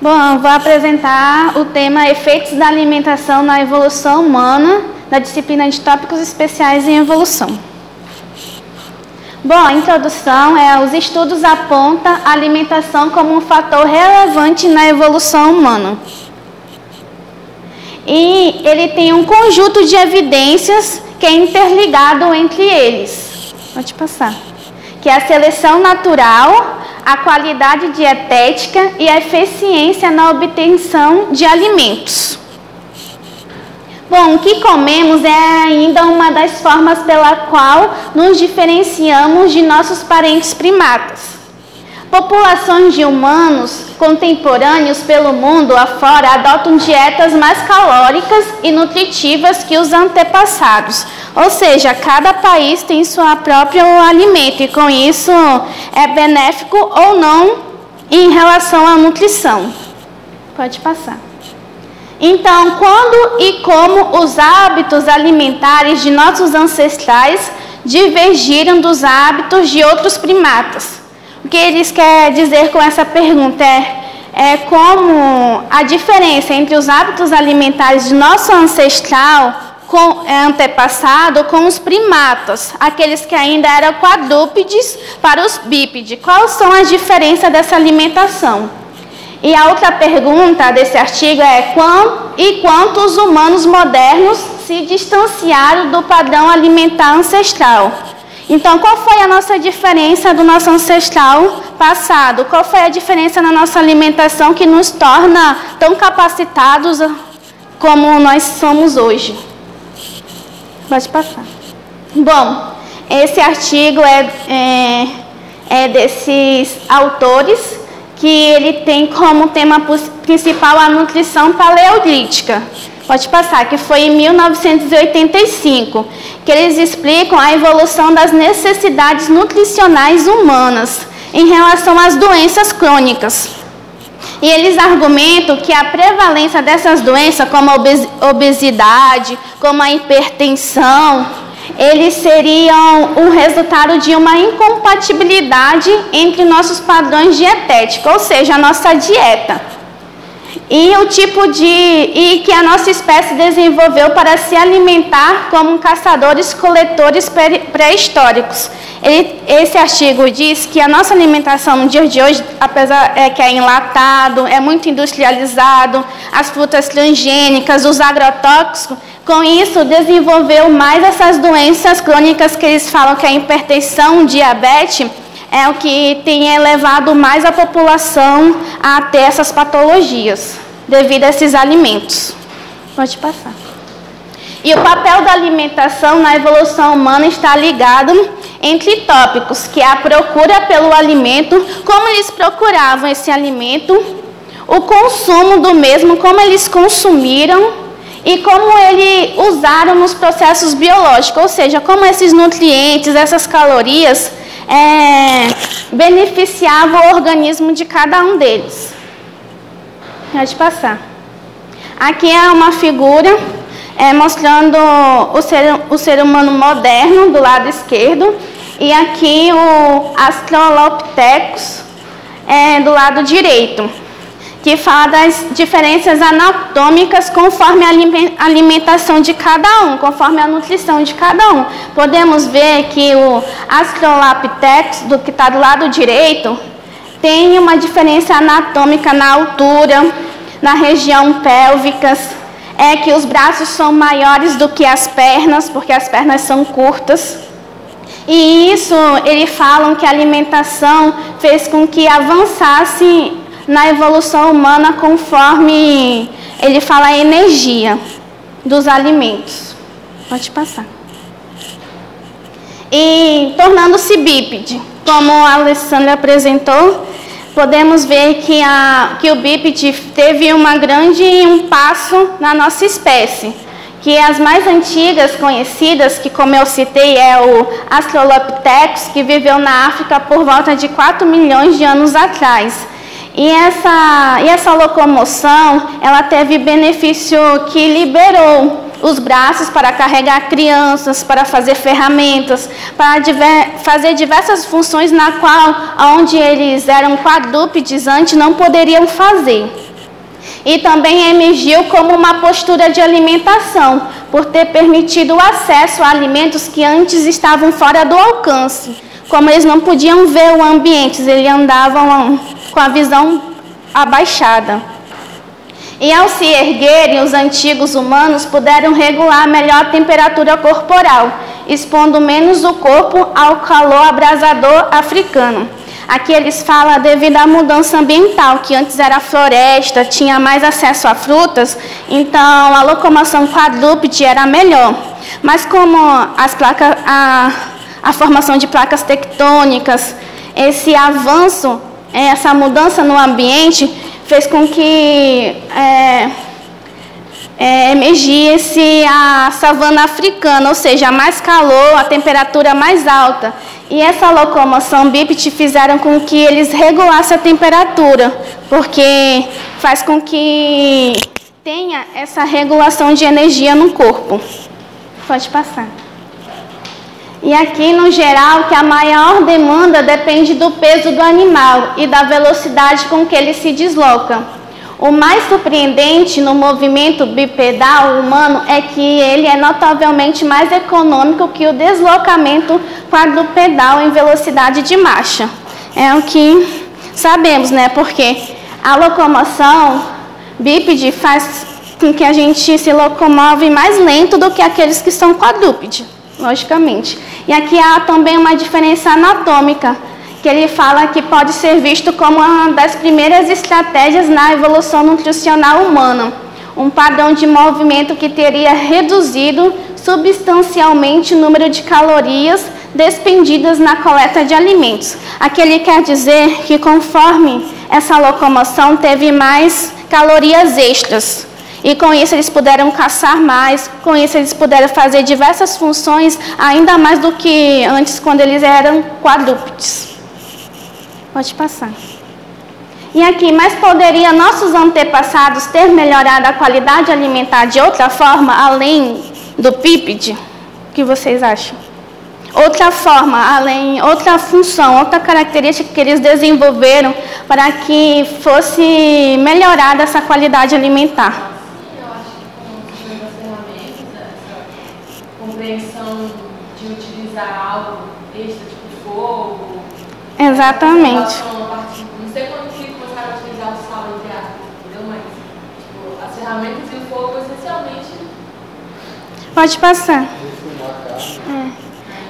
Bom, vou apresentar o tema Efeitos da alimentação na evolução humana, da disciplina de tópicos especiais em evolução. Bom, a introdução os estudos apontam a alimentação como um fator relevante na evolução humana. E ele tem um conjunto de evidências que é interligado entre eles. Pode passar. Que é a seleção natural, a qualidade dietética e a eficiência na obtenção de alimentos. Bom, o que comemos é ainda uma das formas pela qual nos diferenciamos de nossos parentes primatas. Populações de humanos contemporâneos pelo mundo afora adotam dietas mais calóricas e nutritivas que os antepassados. Ou seja, cada país tem seu próprio alimento e com isso é benéfico ou não em relação à nutrição. Pode passar. Então, quando e como os hábitos alimentares de nossos ancestrais divergiram dos hábitos de outros primatas? O que eles querem dizer com essa pergunta é como a diferença entre os hábitos alimentares de nosso ancestral antepassado com os primatas, aqueles que ainda eram quadrúpedes para os bípedes. Quais são as diferenças dessa alimentação? E a outra pergunta desse artigo é quanto os humanos modernos se distanciaram do padrão alimentar ancestral? Então, qual foi a nossa diferença do nosso ancestral passado? Qual foi a diferença na nossa alimentação que nos torna tão capacitados como nós somos hoje? Pode passar. Bom, esse artigo é desses autores que ele tem como tema principal a nutrição paleolítica. Pode passar, que foi em 1985, que eles explicam a evolução das necessidades nutricionais humanas em relação às doenças crônicas. E eles argumentam que a prevalência dessas doenças, como a obesidade, como a hipertensão, eles seriam o resultado de uma incompatibilidade entre nossos padrões dietéticos, ou seja, a nossa dieta. E o tipo e que a nossa espécie desenvolveu para se alimentar como caçadores-coletores pré-históricos. Esse artigo diz que a nossa alimentação no dia de hoje, apesar que é enlatado, é muito industrializado, as frutas transgênicas, os agrotóxicos, com isso desenvolveu mais essas doenças crônicas que eles falam que a hipertensão, diabetes, é o que tem elevado mais a população a ter essas patologias, devido a esses alimentos. Pode passar. E o papel da alimentação na evolução humana está ligado entre tópicos, que é a procura pelo alimento, como eles procuravam esse alimento, o consumo do mesmo, como eles consumiram e como eles usaram nos processos biológicos, ou seja, como esses nutrientes, essas calorias, beneficiava o organismo de cada um deles. Pode passar. Aqui é uma figura mostrando o ser humano moderno do lado esquerdo e aqui o Australopithecus do lado direito, que fala das diferenças anatômicas conforme a alimentação de cada um, conforme a nutrição de cada um. Podemos ver que o Australopithecus, que está do lado direito, tem uma diferença anatômica na altura, na região pélvica, que os braços são maiores do que as pernas, porque as pernas são curtas. E isso, eles falam que a alimentação fez com que avançasse na evolução humana conforme ele fala a energia dos alimentos. Pode passar. E tornando-se bípede, como a Alessandra apresentou, podemos ver que o bípede teve um passo na nossa espécie, que as mais antigas conhecidas, que como eu citei, é o Australopithecus, que viveu na África por volta de 4 milhões de anos atrás. E essa locomoção, ela teve benefício que liberou os braços para carregar crianças, para fazer ferramentas, para fazer diversas funções na qual, onde eles eram quadrúpedes antes, não poderiam fazer. E também emergiu como uma postura de alimentação, por ter permitido o acesso a alimentos que antes estavam fora do alcance. Como eles não podiam ver o ambiente, eles andavam com a visão abaixada. E ao se erguerem, os antigos humanos puderam regular melhor a temperatura corporal, expondo menos o corpo ao calor abrasador africano. Aqui eles falam devido à mudança ambiental, que antes era floresta, tinha mais acesso a frutas, então a locomoção quadrúpede era melhor. Mas como a formação de placas tectônicas, esse avanço, essa mudança no ambiente, fez com que emergisse a savana africana, ou seja, mais calor, a temperatura mais alta. E essa locomoção bípede fizeram com que eles regulassem a temperatura, porque faz com que tenha essa regulação de energia no corpo. Pode passar. E aqui, no geral, que a maior demanda depende do peso do animal e da velocidade com que ele se desloca. O mais surpreendente no movimento bipedal humano é que ele é notavelmente mais econômico que o deslocamento quadrupedal em velocidade de marcha. É o que sabemos, né? Porque a locomoção bípede faz com que a gente se locomove mais lento do que aqueles que são quadrúpedes, logicamente. E aqui há também uma diferença anatômica, que ele fala que pode ser visto como uma das primeiras estratégias na evolução nutricional humana, um padrão de movimento que teria reduzido substancialmente o número de calorias despendidas na coleta de alimentos. Aqui ele quer dizer que conforme essa locomoção teve mais calorias extras, e com isso eles puderam caçar mais, com isso eles puderam fazer diversas funções, ainda mais do que antes, quando eles eram quadrúpedes. Pode passar. E aqui, mas poderia nossos antepassados ter melhorado a qualidade alimentar de outra forma, além do bípede? O que vocês acham? Outra forma, outra função, outra característica que eles desenvolveram para que fosse melhorada essa qualidade alimentar? Eu acho que com as ferramentas, essa compreensão de utilizar algo extra, tipo fogo. Exatamente. Não sei quando que começaram a utilizar o sal, entre aspas, entendeu? Mas tipo, as ferramentas e o fogo, essencialmente. Pode passar.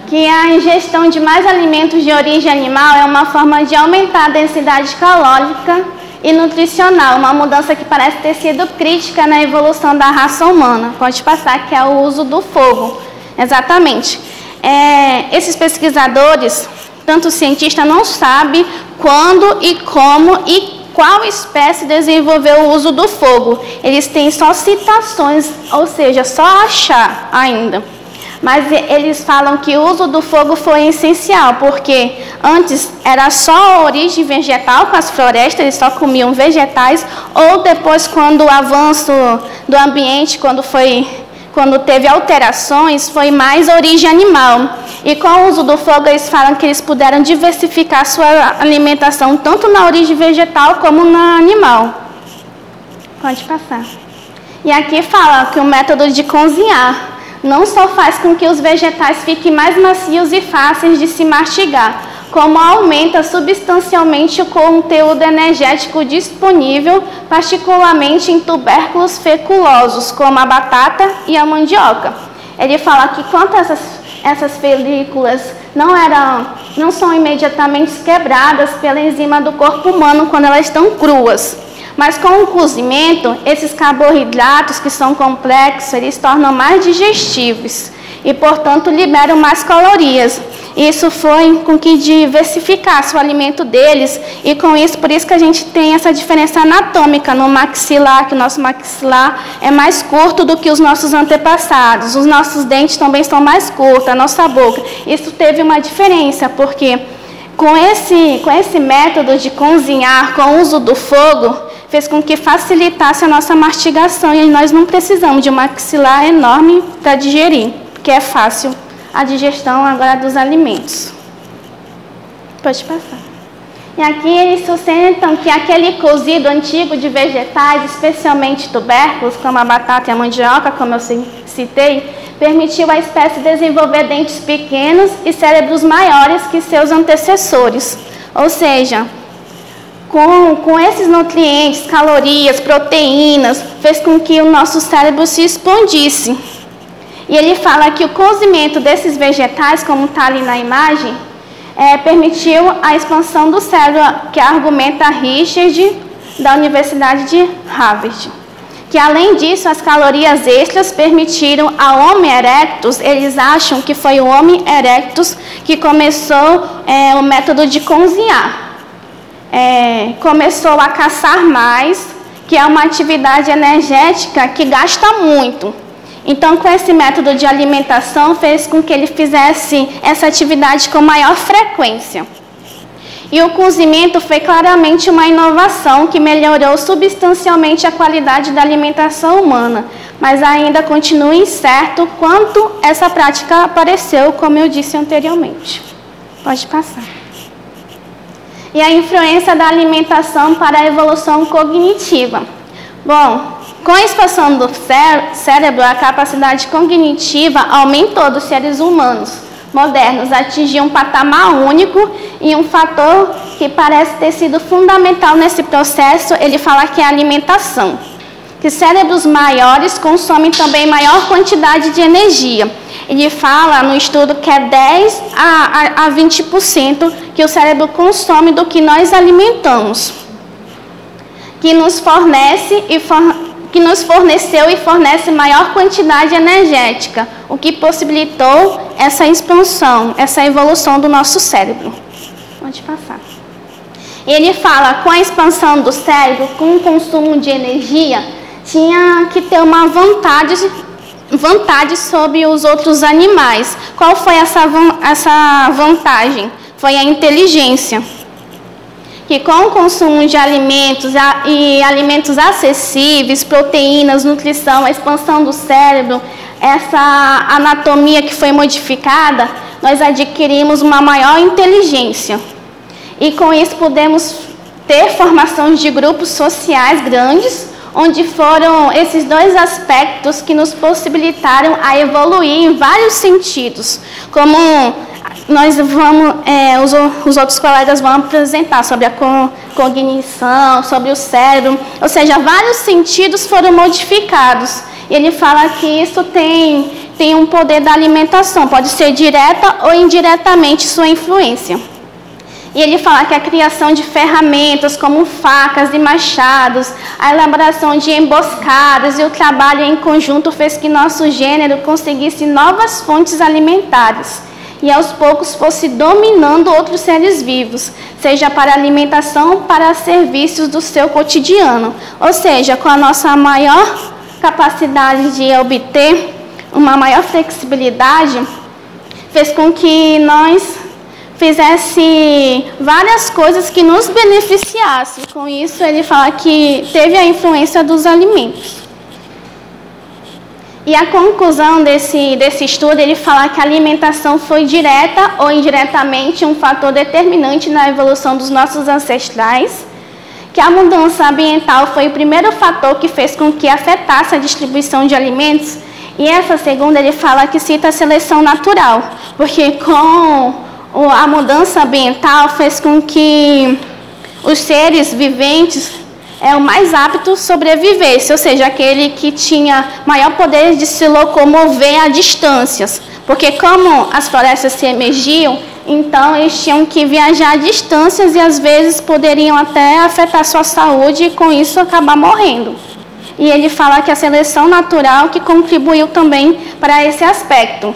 Que a ingestão de mais alimentos de origem animal é uma forma de aumentar a densidade calórica e nutricional, uma mudança que parece ter sido crítica na evolução da raça humana. Pode passar, que é o uso do fogo. Exatamente. Esses pesquisadores, tanto o cientista não sabe quando e como e qual espécie desenvolveu o uso do fogo. Eles têm só citações, ou seja, só achar ainda. Mas eles falam que o uso do fogo foi essencial, porque antes era só a origem vegetal com as florestas, eles só comiam vegetais, ou depois, quando o avanço do ambiente, quando teve alterações, foi mais origem animal. E com o uso do fogo, eles falam que eles puderam diversificar sua alimentação, tanto na origem vegetal como na animal. Pode passar. E aqui fala que o método de cozinhar não só faz com que os vegetais fiquem mais macios e fáceis de se mastigar, como aumenta substancialmente o conteúdo energético disponível, particularmente em tubérculos feculosos, como a batata e a mandioca. Ele fala que quanto essas películas não são imediatamente quebradas pela enzima do corpo humano quando elas estão cruas. Mas com o cozimento, esses carboidratos que são complexos, eles se tornam mais digestíveis e, portanto, liberam mais calorias. Isso foi com que diversificasse o alimento deles e, com isso, por isso que a gente tem essa diferença anatômica no maxilar, que o nosso maxilar é mais curto do que os nossos antepassados. Os nossos dentes também são mais curtos, a nossa boca. Isso teve uma diferença, porque com esse método de cozinhar, com o uso do fogo, fez com que facilitasse a nossa mastigação e nós não precisamos de um maxilar enorme para digerir, porque é fácil a digestão agora dos alimentos. Pode passar. E aqui eles sustentam que aquele cozido antigo de vegetais, especialmente tubérculos, como a batata e a mandioca, como eu citei, permitiu à espécie desenvolver dentes pequenos e cérebros maiores que seus antecessores. Ou seja, com esses nutrientes, calorias, proteínas, fez com que o nosso cérebro se expandisse. E ele fala que o cozimento desses vegetais, como está ali na imagem, permitiu a expansão do cérebro, que argumenta Richard, da Universidade de Harvard. Que além disso, as calorias extras permitiram ao Homo erectus, eles acham que foi o Homo erectus que começou o método de cozinhar. Começou a caçar mais, que é uma atividade energética que gasta muito. Então, com esse método de alimentação, fez com que ele fizesse essa atividade com maior frequência. E o cozimento foi claramente uma inovação que melhorou substancialmente a qualidade da alimentação humana, mas ainda continua incerto quanto essa prática apareceu, como eu disse anteriormente. Pode passar. E a influência da alimentação para a evolução cognitiva. Bom, com a expansão do cérebro, a capacidade cognitiva aumentou dos seres humanos modernos, atingiu um patamar único, e um fator que parece ter sido fundamental nesse processo, ele fala que é a alimentação. Que cérebros maiores consomem também maior quantidade de energia. Ele fala no estudo que é 10 a 20% que o cérebro consome do que nós alimentamos, que nos forneceu e fornece maior quantidade energética, o que possibilitou essa expansão, essa evolução do nosso cérebro. Pode passar. Ele fala, com a expansão do cérebro, com o consumo de energia, tinha que ter uma vantagem sobre os outros animais. Qual foi essa vantagem? Foi a inteligência. Que com o consumo de alimentos e alimentos acessíveis, proteínas, nutrição, a expansão do cérebro, essa anatomia que foi modificada, nós adquirimos uma maior inteligência. E com isso podemos ter formações de grupos sociais grandes, onde foram esses dois aspectos que nos possibilitaram a evoluir em vários sentidos, como nós vamos, os outros colegas vão apresentar sobre a cognição, sobre o cérebro, ou seja, vários sentidos foram modificados. E ele fala que isso tem um poder da alimentação, pode ser direta ou indiretamente sua influência. E ele fala que a criação de ferramentas como facas e machados, a elaboração de emboscadas e o trabalho em conjunto fez que nosso gênero conseguisse novas fontes alimentares e aos poucos fosse dominando outros seres vivos, seja para alimentação ou para serviços do seu cotidiano. Ou seja, com a nossa maior capacidade de obter uma maior flexibilidade, fez com que nós fizesse várias coisas que nos beneficiassem. Com isso, ele fala que teve a influência dos alimentos. E a conclusão desse estudo, ele fala que a alimentação foi direta ou indiretamente um fator determinante na evolução dos nossos ancestrais, que a mudança ambiental foi o primeiro fator que fez com que afetasse a distribuição de alimentos, e essa segunda ele fala que cita a seleção natural, porque com a mudança ambiental fez com que os seres viventes o mais apto sobrevivesse, ou seja, aquele que tinha maior poder de se locomover a distâncias, porque como as florestas se emergiam, então eles tinham que viajar a distâncias e às vezes poderiam até afetar sua saúde e com isso acabar morrendo. E ele fala que a seleção natural que contribuiu também para esse aspecto.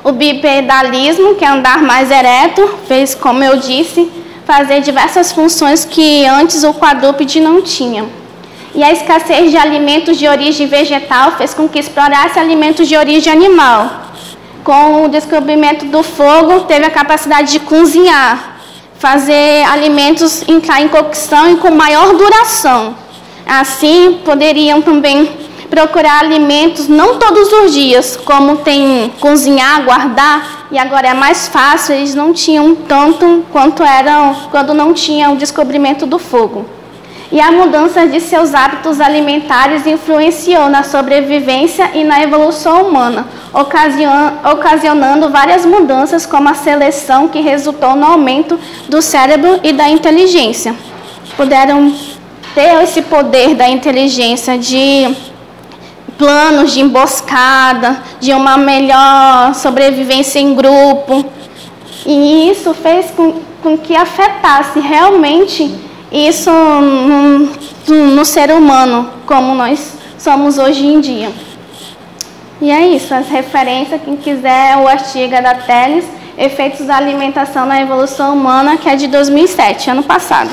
O bipedalismo, que é andar mais ereto, fez, como eu disse, fazer diversas funções que antes o quadrúpede não tinha. E a escassez de alimentos de origem vegetal fez com que explorasse alimentos de origem animal. Com o descobrimento do fogo, teve a capacidade de cozinhar, fazer alimentos entrar em cocção e com maior duração. Assim, poderiam também procurar alimentos não todos os dias, como tem cozinhar, guardar, e agora é mais fácil, eles não tinham tanto quanto eram quando não tinha o descobrimento do fogo. E a mudança de seus hábitos alimentares influenciou na sobrevivência e na evolução humana, ocasionando várias mudanças, como a seleção, que resultou no aumento do cérebro e da inteligência. Puderam ter esse poder da inteligência de planos de emboscada, de uma melhor sobrevivência em grupo. E isso fez com que afetasse realmente isso no ser humano, como nós somos hoje em dia. E é isso, as referências, quem quiser, o artigo é da Teles, Efeitos da Alimentação na Evolução Humana, que é de 2007, ano passado.